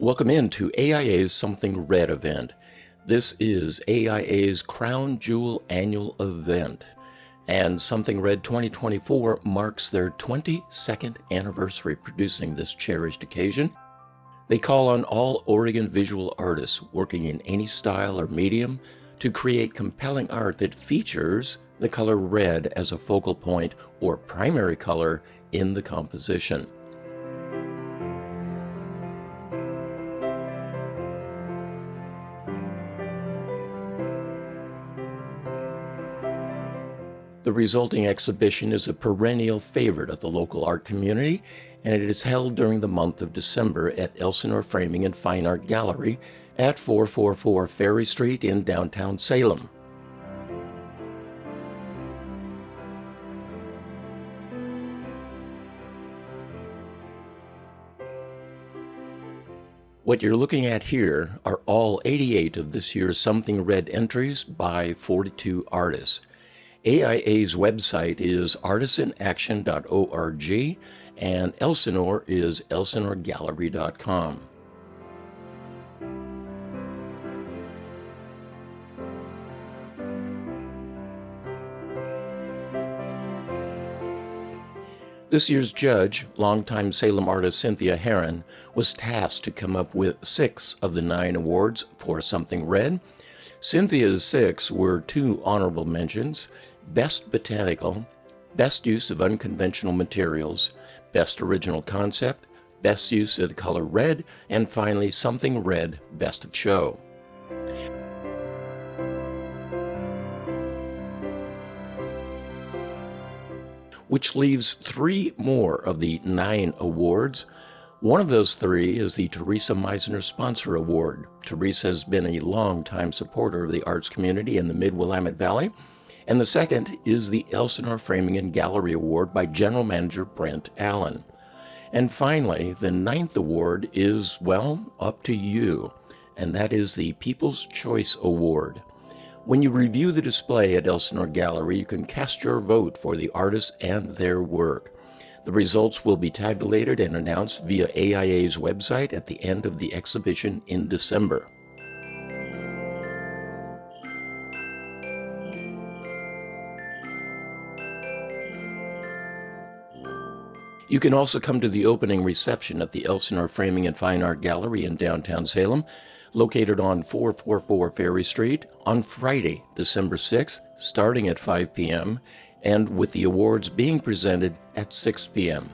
Welcome into AIA's Something Red event. This is AIA's crown jewel annual event, and Something Red 2024 marks their 22nd anniversary producing this cherished occasion. They call on all Oregon visual artists working in any style or medium to create compelling art that features the color red as a focal point or primary color in the composition. The resulting exhibition is a perennial favorite of the local art community, and it is held during the month of December at Elsinore Framing and Fine Art Gallery at 444 Ferry Street in downtown Salem. What you're looking at here are all 88 of this year's Something Red entries by 42 artists. AIA's website is artisanaction.org, and Elsinore is elsinoregallery.com. This year's judge, longtime Salem artist Cynthia Herron, was tasked to come up with 6 of the 9 awards for Something Red. Cynthia's 6 were 2 honorable mentions: Best Botanical, Best Use of Unconventional Materials, Best Original Concept, Best Use of the Color Red, and finally Something Red Best of Show. Which leaves 3 more of the 9 awards. One of those 3 is the Teresa Meisner Sponsor Award. Teresa has been a long-time supporter of the arts community in the Mid-Willamette Valley. And the second is the Elsinore Framing and Gallery Award by General Manager Brent Allen. And finally, the 9th award is, well, up to you, and that is the People's Choice Award. When you review the display at Elsinore Gallery, you can cast your vote for the artists and their work. The results will be tabulated and announced via AIA's website at the end of the exhibition in December. You can also come to the opening reception at the Elsinore Framing and Fine Art Gallery in downtown Salem, located on 444 Ferry Street, on Friday, December 6th, starting at 5 p.m., and with the awards being presented at 6 p.m.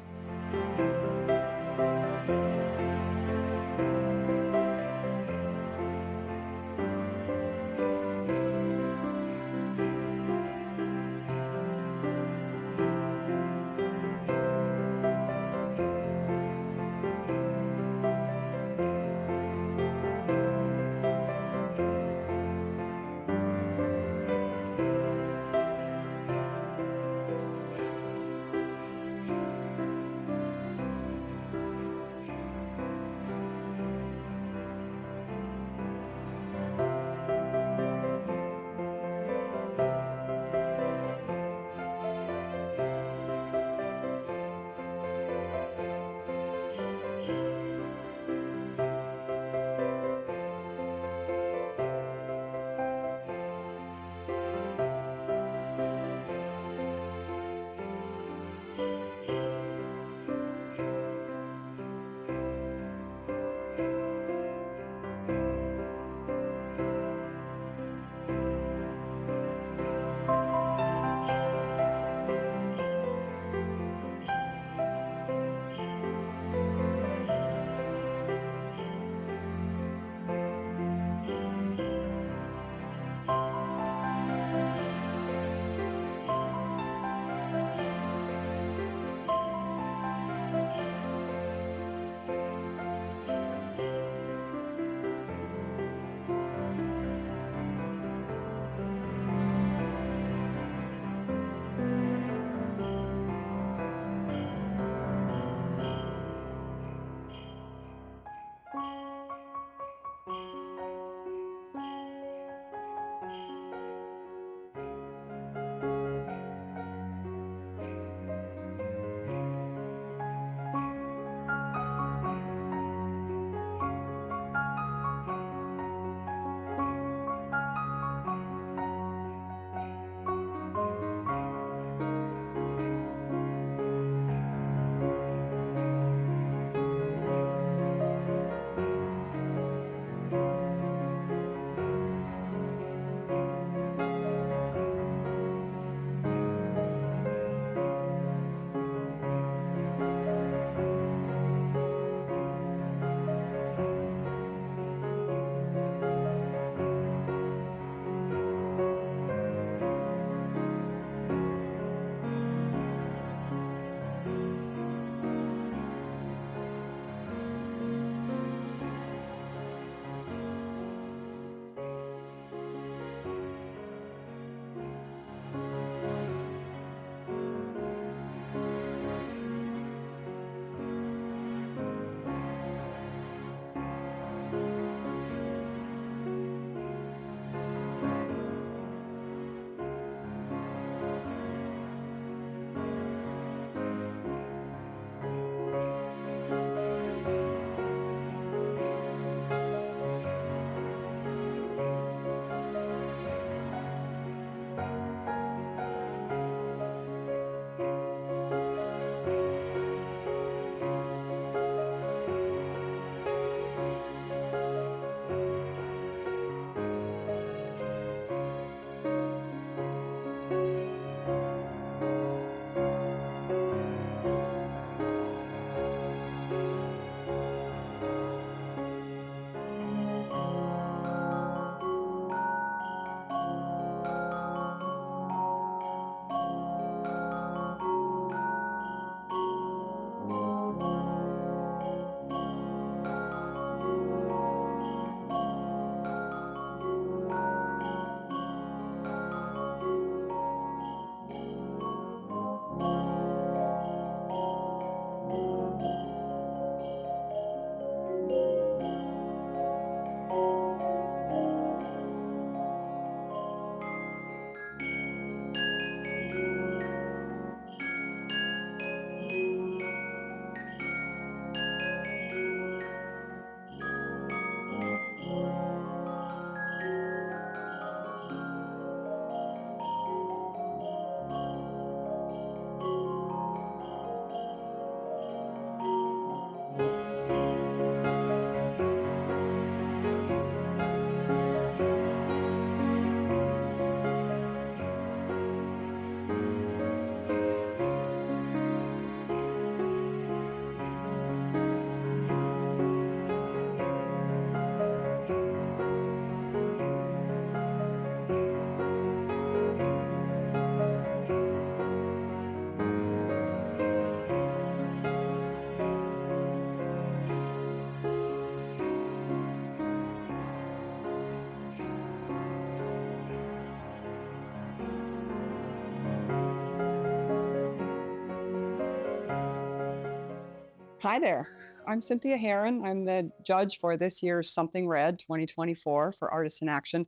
Hi there. I'm Cynthia Heron. I'm the judge for this year's Something Red 2024 for Artists in Action.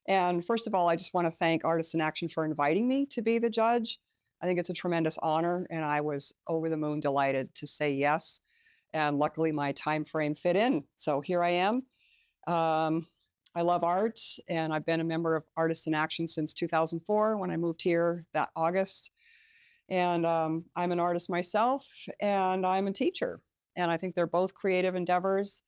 And first of all, I just want to thank Artists in Action for inviting me to be the judge. I think it's a tremendous honor, and I was over the moon delighted to say yes. And luckily, my time frame fit in. So here I am. Um, I love art, and I've been a member of Artists in Action since 2004 when I moved here that August. And I'm an artist myself, and I'm a teacher. And I think they're both creative endeavors.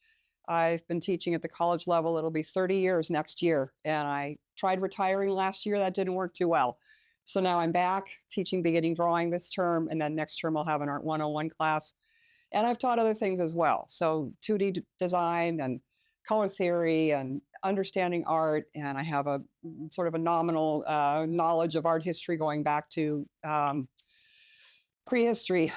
I've been teaching at the college level. It'll be 30 years next year. And I tried retiring last year. That didn't work too well. So now I'm back teaching beginning drawing this term. And then next term, I'll have an Art 101 class. And I've taught other things as well. So 2D design and color theory and understanding art. And I have a sort of a nominal knowledge of art history going back to prehistory,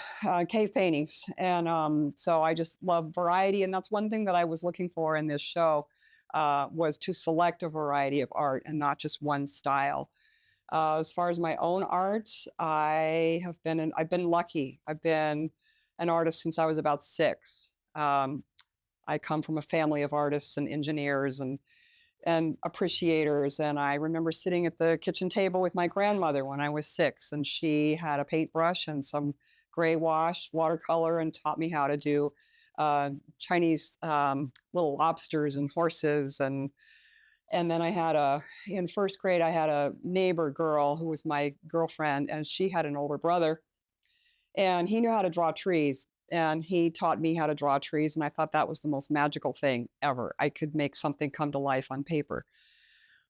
cave paintings. And so I just love variety. And that's one thing that I was looking for in this show was to select a variety of art and not just one style. As far as my own art, I've been lucky. I've been an artist since I was about 6. I come from a family of artists and engineers and appreciators. And I remember sitting at the kitchen table with my grandmother when I was 6, and she had a paintbrush and some gray wash watercolor and taught me how to do Chinese little lobsters and horses. And then in first grade, I had a neighbor girl who was my girlfriend, and she had an older brother, and he knew how to draw trees. And he taught me how to draw trees. And I thought that was the most magical thing ever. I could make something come to life on paper.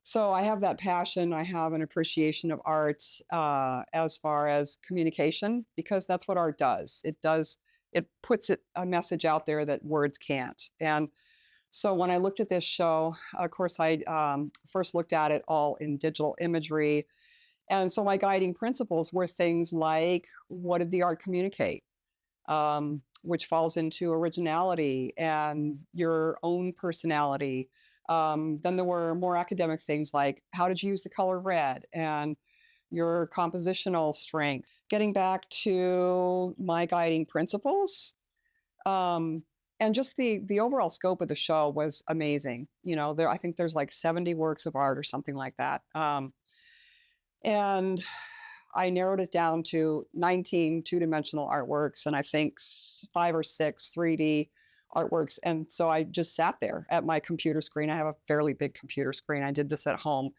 So I have that passion. I have an appreciation of art as far as communication, because that's what art does. It puts a message out there that words can't. And so when I looked at this show, of course, I first looked at it all in digital imagery. And so my guiding principles were things like, what did the art communicate? Which falls into originality and your own personality. Then there were more academic things like, how did you use the color red and your compositional strength? Getting back to my guiding principles, and just the overall scope of the show was amazing. I think there's like 70 works of art or something like that. And I narrowed it down to 19 two-dimensional artworks, and I think 5 or 6 3D artworks. And so I just sat there at my computer screen. I have a fairly big computer screen. I did this at home.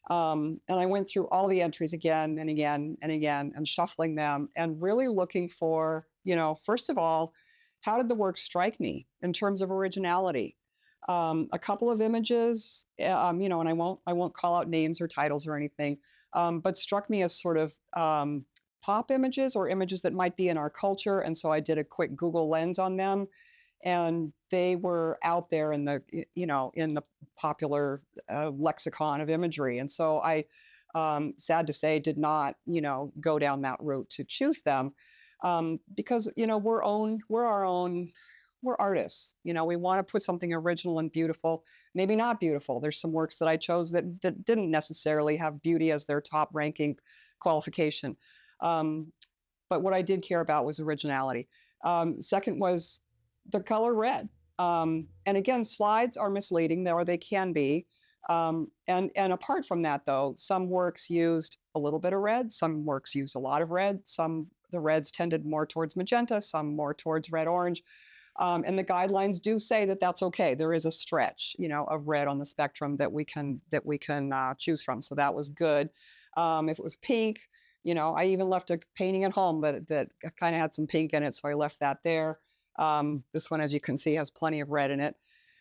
And I went through all the entries again and again and again and shuffling them and really looking for, first of all, how did the work strike me in terms of originality? A couple of images, and I won't call out names or titles or anything, but struck me as sort of pop images or images that might be in our culture. And so I did a quick Google lens on them, and they were out there in the popular lexicon of imagery. And so I, sad to say, did not go down that route to choose them, because we're artists. We want to put something original and beautiful, maybe not beautiful. There's some works that I chose that didn't necessarily have beauty as their top ranking qualification. But what I did care about was originality. Second was the color red. And again, slides are misleading, or they can be. And apart from that, though, some works used a little bit of red, some works used a lot of red, the reds tended more towards magenta, some more towards red orange. And the guidelines do say that that's okay. There is a stretch, of red on the spectrum that we can choose from. So that was good. If it was pink, I even left a painting at home that kind of had some pink in it, so I left that there. This one, as you can see, has plenty of red in it.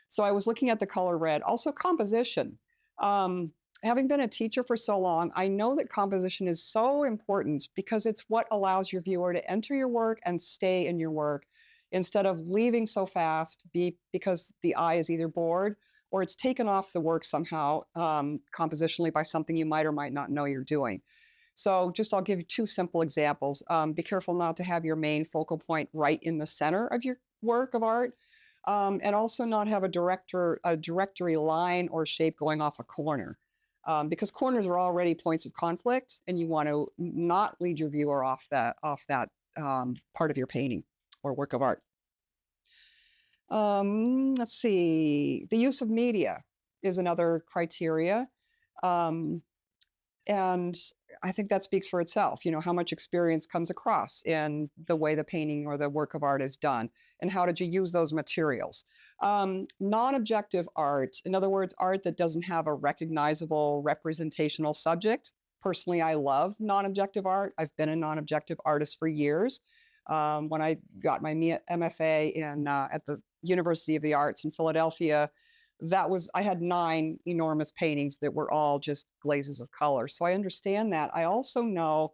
So I was looking at the color red. Also composition. Having been a teacher for so long, I know that composition is so important because it's what allows your viewer to enter your work and stay in your work, instead of leaving so fast because the eye is either bored or it's taken off the work somehow compositionally by something you might or might not know you're doing. So I'll give you 2 simple examples. Be careful not to have your main focal point right in the center of your work of art, and also not have a directory line or shape going off a corner, because corners are already points of conflict, and you want to not lead your viewer off that part of your painting or work of art. Let's see. The use of media is another criteria. Um, and I think that speaks for itself. You know, how much experience comes across in the way the painting or the work of art is done, and how did you use those materials? Non objective art, in other words, art that doesn't have a recognizable representational subject. Personally, I love non objective art. I've been a non objective artist for years. When I got my MFA at the University of the Arts in Philadelphia, I had 9 enormous paintings that were all just glazes of color. So I understand that. I also know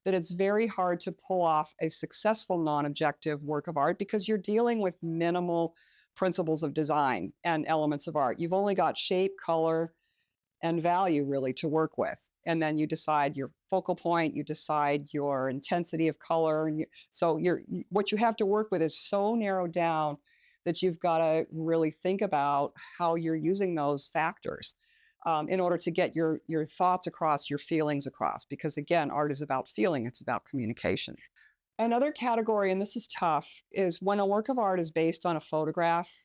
that it's very hard to pull off a successful non-objective work of art because you're dealing with minimal principles of design and elements of art. You've only got shape, color, and value really to work with. And then you decide your focal point, you decide your intensity of color. What you have to work with is so narrowed down that you've got to really think about how you're using those factors in order to get your thoughts across, your feelings across. Because again, art is about feeling, it's about communication. Another category, and this is tough, is when a work of art is based on a photograph.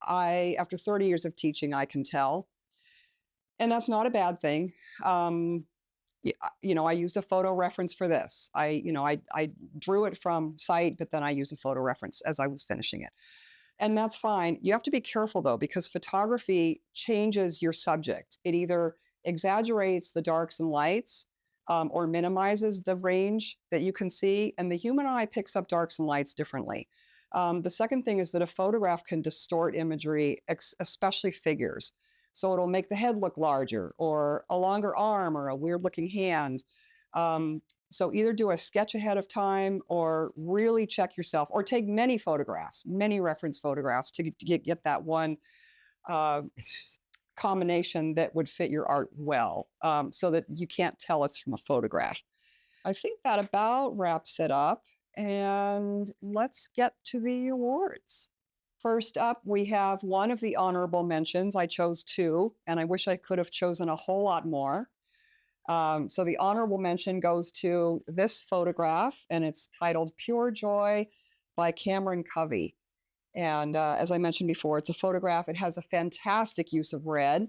After 30 years of teaching, I can tell, and that's not a bad thing. I used a photo reference for this. I drew it from sight, but then I used a photo reference as I was finishing it. And that's fine. You have to be careful though, because photography changes your subject. It either exaggerates the darks and lights or minimizes the range that you can see. And the human eye picks up darks and lights differently. The second thing is that a photograph can distort imagery, especially figures. So it'll make the head look larger or a longer arm or a weird looking hand. So either do a sketch ahead of time or really check yourself or take many photographs, many reference photographs to get that one uh, combination that would fit your art well so that you can't tell it's from a photograph. I think that about wraps it up. And let's get to the awards. First up, we have one of the honorable mentions. I chose 2, and I wish I could have chosen a whole lot more. So the honorable mention goes to this photograph, and it's titled Pure Joy by Cameron Covey. And as I mentioned before, it's a photograph. It has a fantastic use of red.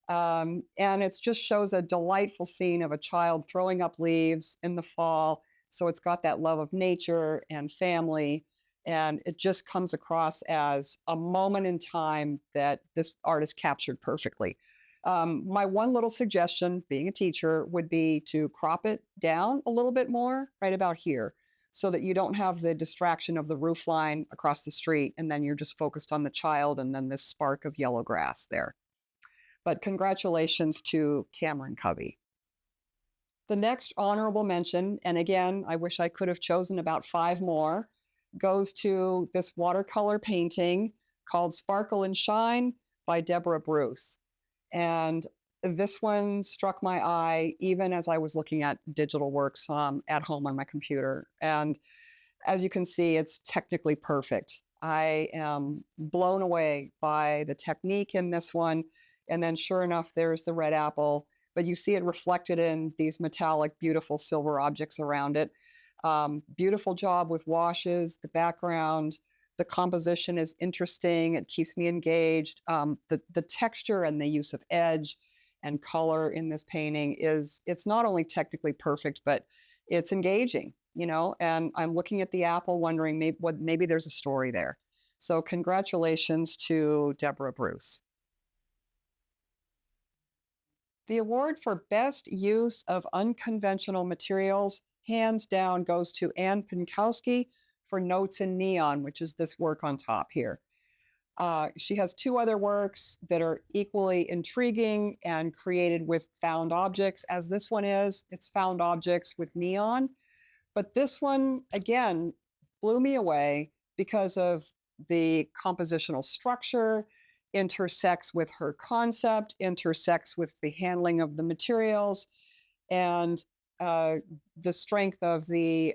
And it just shows a delightful scene of a child throwing up leaves in the fall. So it's got that love of nature and family. And it just comes across as a moment in time that this artist captured perfectly. My one little suggestion, being a teacher, would be to crop it down a little bit more, right about here, so that you don't have the distraction of the roof line across the street, and then you're just focused on the child and then this spark of yellow grass there. But congratulations to Cameron Covey. The next honorable mention, and again, I wish I could have chosen about 5 more, goes to this watercolor painting called Sparkle and Shine by Deborah Bruce. And this one struck my eye even as I was looking at digital works at home on my computer. And as you can see, it's technically perfect. I am blown away by the technique in this one. And then sure enough, there's the red apple, but you see it reflected in these metallic, beautiful silver objects around it. Beautiful job with washes, the background, the composition is interesting. It keeps me engaged. The texture and the use of edge and color in this painting it's not only technically perfect, but it's engaging, and I'm looking at the apple wondering maybe there's a story there. So congratulations to Deborah Bruce. The award for best use of unconventional materials, hands down, goes to Anne Pinkowski for Notes in Neon, which is this work on top here. She has 2 other works that are equally intriguing and created with found objects, as this one is. It's found objects with neon. But this one, again, blew me away because of the compositional structure, intersects with her concept, intersects with the handling of the materials, and the strength of the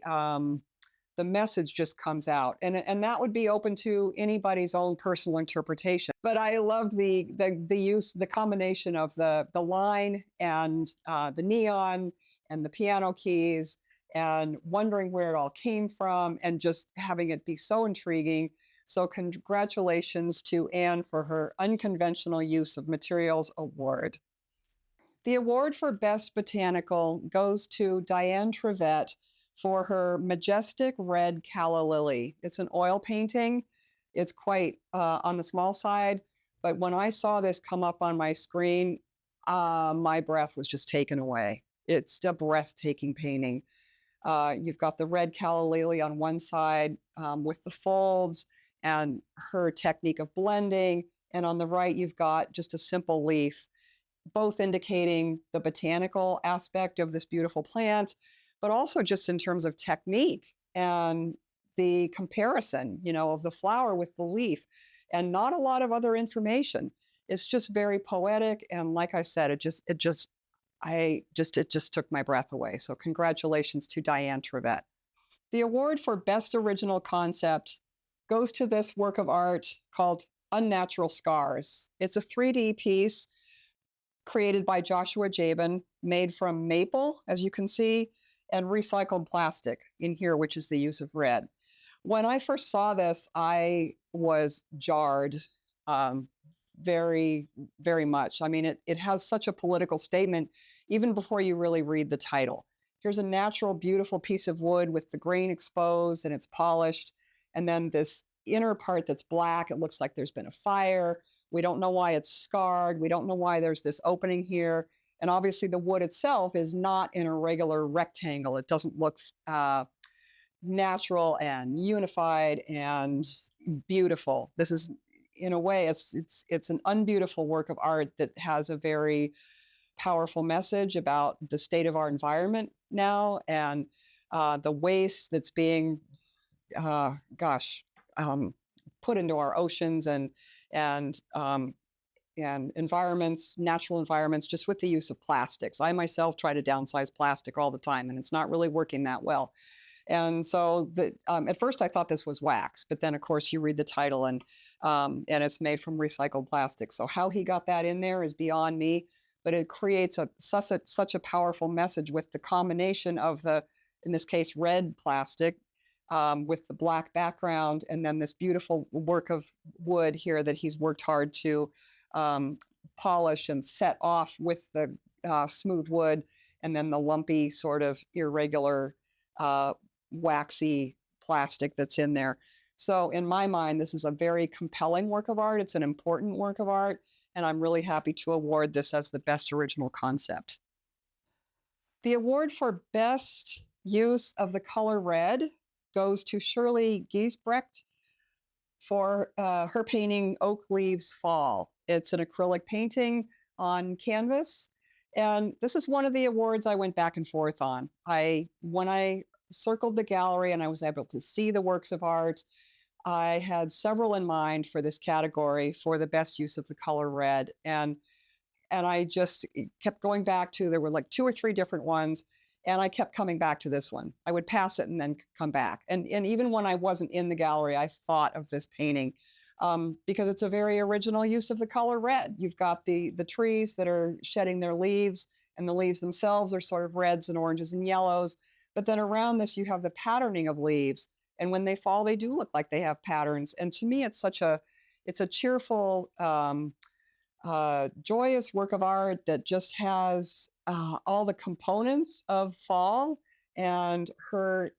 message just comes out, and that would be open to anybody's own personal interpretation. But I loved the combination of the line and the neon and the piano keys, and wondering where it all came from, and just having it be so intriguing. So congratulations to Anne for her Unconventional Use of Materials Award. The award for Best Botanical goes to Diane Trevette for her Majestic Red Calla Lily. It's an oil painting. It's quite on the small side, but when I saw this come up on my screen, my breath was just taken away. It's a breathtaking painting. You've got the red calla lily on one side with the folds and her technique of blending. And on the right, you've got just a simple leaf, both indicating the botanical aspect of this beautiful plant, but also just in terms of technique and the comparison, of the flower with the leaf, and not a lot of other information. It's just very poetic, and like I said, it just took my breath away. So congratulations to Diane Trevette. The award for Best Original Concept goes to this work of art called Unnatural Scars. It's a 3D piece created by Joshua Jabin, made from maple, as you can see, and recycled plastic in here, which is the use of red. When I first saw this, I was jarred very, very much. I mean, it has such a political statement even before you really read the title. Here's a natural, beautiful piece of wood with the grain exposed and it's polished. And then this inner part that's black, it looks like there's been a fire. We don't know why it's scarred. We don't know why there's this opening here. And obviously the wood itself is not in a regular rectangle. It doesn't look natural and unified and beautiful. This is, in a way, it's an unbeautiful work of art that has a very powerful message about the state of our environment now and the waste that's being, put into our oceans and environments, natural environments, just with the use of plastics. I myself try to downsize plastic all the time, and it's not really working that well. And so at first I thought this was wax, but then of course you read the title and it's made from recycled plastic. So how he got that in there is beyond me, but it creates such a powerful message with the combination of in this case, red plastic with the black background, and then this beautiful work of wood here that he's worked hard to polish and set off with the smooth wood, and then the lumpy sort of irregular waxy plastic that's in there. So in my mind, this is a very compelling work of art. It's an important work of art, and I'm really happy to award this as the best original concept. The award for best use of the color red goes to Shirley Giesbrecht for her painting Oak Leaves Fall. It's an acrylic painting on canvas, and this is one of the awards I went back and forth on. When I circled the gallery and I was able to see the works of art, I had several in mind for this category for the best use of the color red. And I just kept going back to, there were like 2 or 3 different ones, and I kept coming back to this one. I would pass it and then come back. And even when I wasn't in the gallery, I thought of this painting because it's a very original use of the color red. You've got the trees that are shedding their leaves, and the leaves themselves are sort of reds and oranges and yellows. But then around this, you have the patterning of leaves. And when they fall, they do look like they have patterns. And to me, it's a cheerful, joyous work of art that just has all the components of fall, and her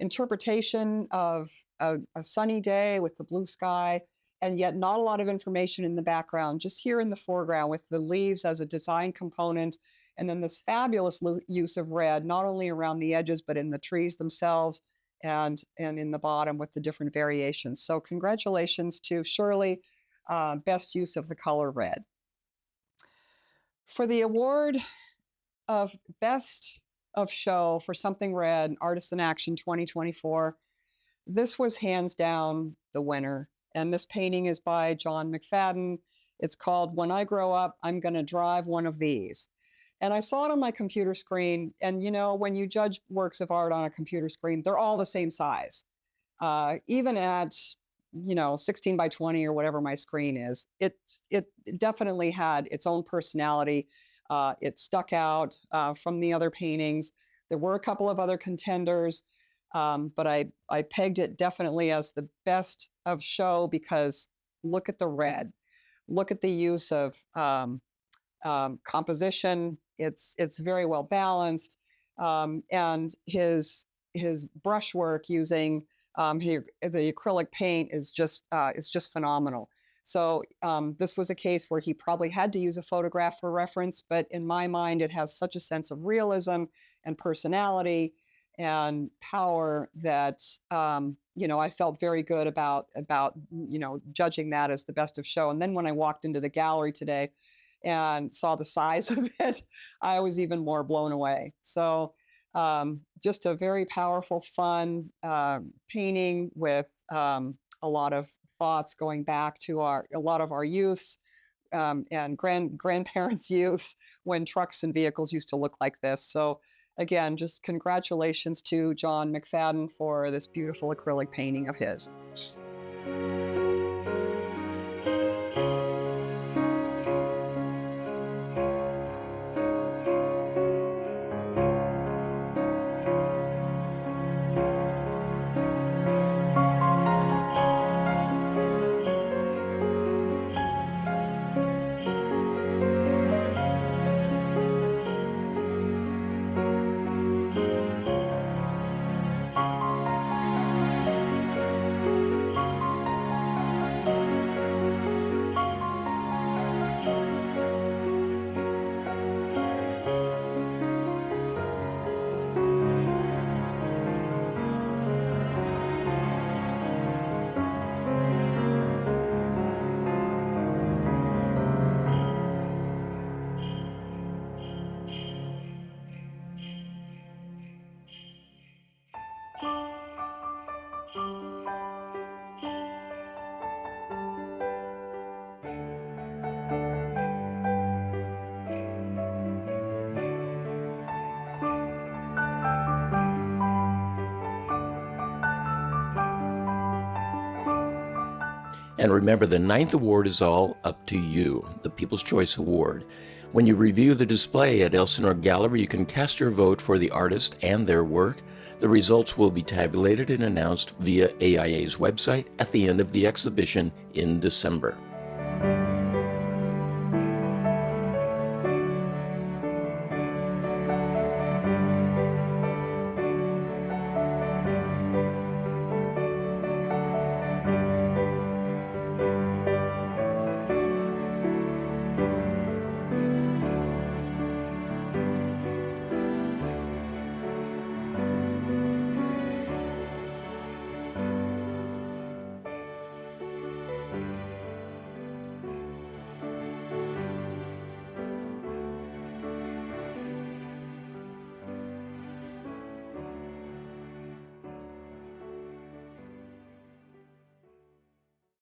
interpretation of a sunny day with the blue sky, and yet not a lot of information in the background, just here in the foreground with the leaves as a design component. And then this fabulous use of red, not only around the edges, but in the trees themselves and in the bottom with the different variations. So congratulations to Shirley, best use of the color red. For the award of Best of Show for Something Red, Artists in Action 2024, this was hands down the winner. And this painting is by John McFadden. It's called When I Grow Up, I'm Gonna Drive One of These. And I saw it on my computer screen. And when you judge works of art on a computer screen, they're all the same size. Even at 16 by 20 or whatever my screen is, it definitely had its own personality. It stuck out from the other paintings. There were a couple of other contenders. But I pegged it definitely as the best of show because look at the red, look at the use of composition. It's very well balanced, and his brushwork using the acrylic paint is just phenomenal. So this was a case where he probably had to use a photograph for reference, but in my mind, it has such a sense of realism and personality and power that I felt very good about judging that as the best of show. And then when I walked into the gallery today and saw the size of it, I was even more blown away. So just a very powerful, fun painting with a lot of thoughts going back to a lot of our youths and grandparents' youths when trucks and vehicles used to look like this. So again, just congratulations to John McFadden for this beautiful acrylic painting of his. And remember, the ninth award is all up to you, the People's Choice Award. When you review the display at Elsinore Gallery, you can cast your vote for the artist and their work. The results will be tabulated and announced via AIA's website at the end of the exhibition in December.